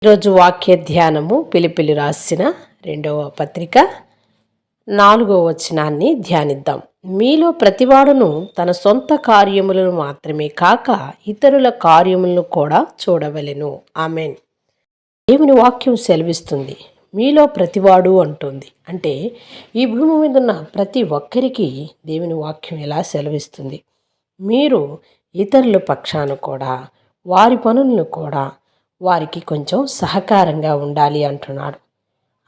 ఈరోజు వాక్య ధ్యానము పిలిపిలి రాసిన 2వ పత్రిక 4వ వచనాన్ని ధ్యానిద్దాం. మీలో ప్రతివాడును తన సొంత కార్యములను మాత్రమే కాక ఇతరుల కార్యములను కూడా చూడవలెను. ఆమెన్. దేవుని వాక్యం సెలవిస్తుంది, మీలో ప్రతివాడు అంటుంది. అంటే ఈ భూమి మీద ఉన్న ప్రతి ఒక్కరికి దేవుని వాక్యం ఎలా సెలవిస్తుంది, మీరు ఇతరుల పక్షాన కూడా వారి పనులను కూడా వారికి కొంచెం సహకారంగా ఉండాలి అంటున్నాడు.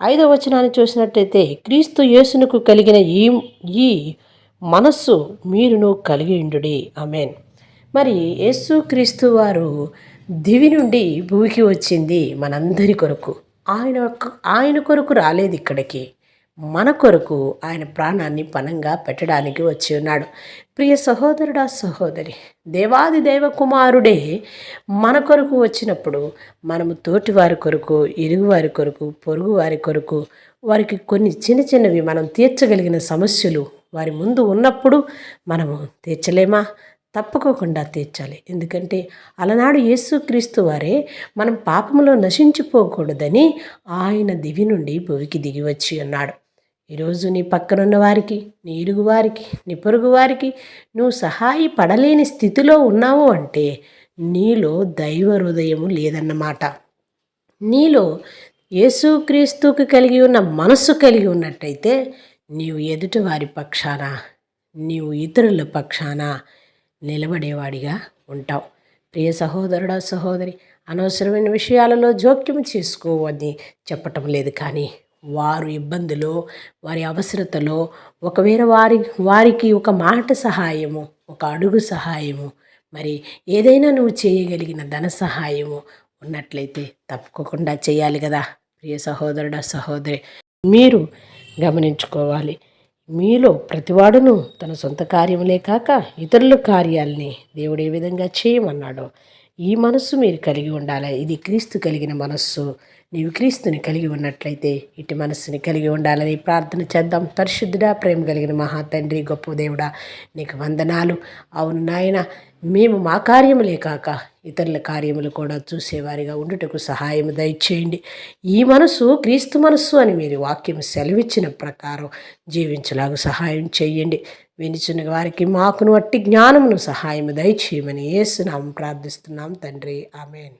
5వ వచనాన్ని చూసినట్టయితే, క్రీస్తు యేసునకు కలిగిన ఈ మనస్సు మీరును కలిగి ఉండుడి. ఆమేన్. మరి యేసు క్రీస్తు వారు దివి నుండి భూమికి వచ్చింది మనందరి కొరకు. ఆయన కొరకు రాలేదు ఇక్కడికి, మన కొరకు ఆయన ప్రాణాన్ని పణంగా పెట్టడానికి వచ్చి ఉన్నాడు. ప్రియ సహోదరుడా, సహోదరి, దేవాది దేవ కుమారుడే మన కొరకు వచ్చినప్పుడు మనము తోటి వారి కొరకు, ఇరుగు వారి కొరకు, పొరుగు వారి కొరకు, వారికి కొన్ని చిన్న చిన్నవి మనం తీర్చగలిగిన సమస్యలు వారి ముందు ఉన్నప్పుడు మనము తీర్చలేమా? తప్పుకోకుండా తీర్చాలి. ఎందుకంటే అలనాడు యేసుక్రీస్తు వారే మనం పాపంలో నశించిపోకూడదని ఆయన దివి నుండి భూమికి దిగి వచ్చి ఉన్నాడు. ఈరోజు నీ పక్కనున్న వారికి, నీ ఇరుగు వారికి, నీ పొరుగు వారికి నువ్వు సహాయపడలేని స్థితిలో ఉన్నావు అంటే నీలో దైవ హృదయము లేదన్నమాట. నీలో యేసుక్రీస్తుకు కలిగి ఉన్న మనస్సు కలిగి ఉన్నట్టయితే నీవు ఎదుటి వారి పక్షాన, నీవు ఇతరుల పక్షాన నిలబడేవాడిగా ఉంటావు. ప్రియ సహోదరుడా, సహోదరి, అనవసరమైన విషయాలలో జోక్యం చేసుకోవని చెప్పటం లేదు, కానీ వారు ఇబ్బందులో, వారి అవసరతలో ఒకవేళ వారికి ఒక మాట సహాయము, ఒక అడుగు సహాయము, మరి ఏదైనా నువ్వు చేయగలిగిన ధన సహాయము ఉన్నట్లయితే తప్పకుండా చేయాలి కదా. ప్రియ సహోదరుడా, సహోదరి, మీరు గమనించుకోవాలి, మీలో ప్రతివాడును తన సొంత కార్యములే కాక ఇతరుల కార్యాలని దేవుడు ఏ విధంగా చేయమన్నాడో ఈ మనస్సు మీరు కలిగి ఉండాలి. ఇది క్రీస్తు కలిగిన మనస్సు. నీవు క్రీస్తుని కలిగి ఉన్నట్లయితే ఇటు మనస్సుని కలిగి ఉండాలని ప్రార్థన చేద్దాం. పరిశుద్ధుడా, ప్రేమ కలిగిన మహాతండ్రి, గొప్ప దేవుడా, నీకు వందనాలు. అవును నాయన, మేము మా కార్యములే కాక ఇతరుల కార్యములు కూడా చూసేవారిగా ఉండుటకు సహాయం దయచేయండి. ఈ మనసు క్రీస్తు మనస్సు అని మీరు వాక్యం సెలవిచ్చిన ప్రకారం జీవించలాగా సహాయం చేయండి. వినిచిన వారికి మాకును అట్టి జ్ఞానమును సహాయం దయచేయమని యేసు నామమున ప్రార్థిస్తున్నాం తండ్రి. ఆమేన్.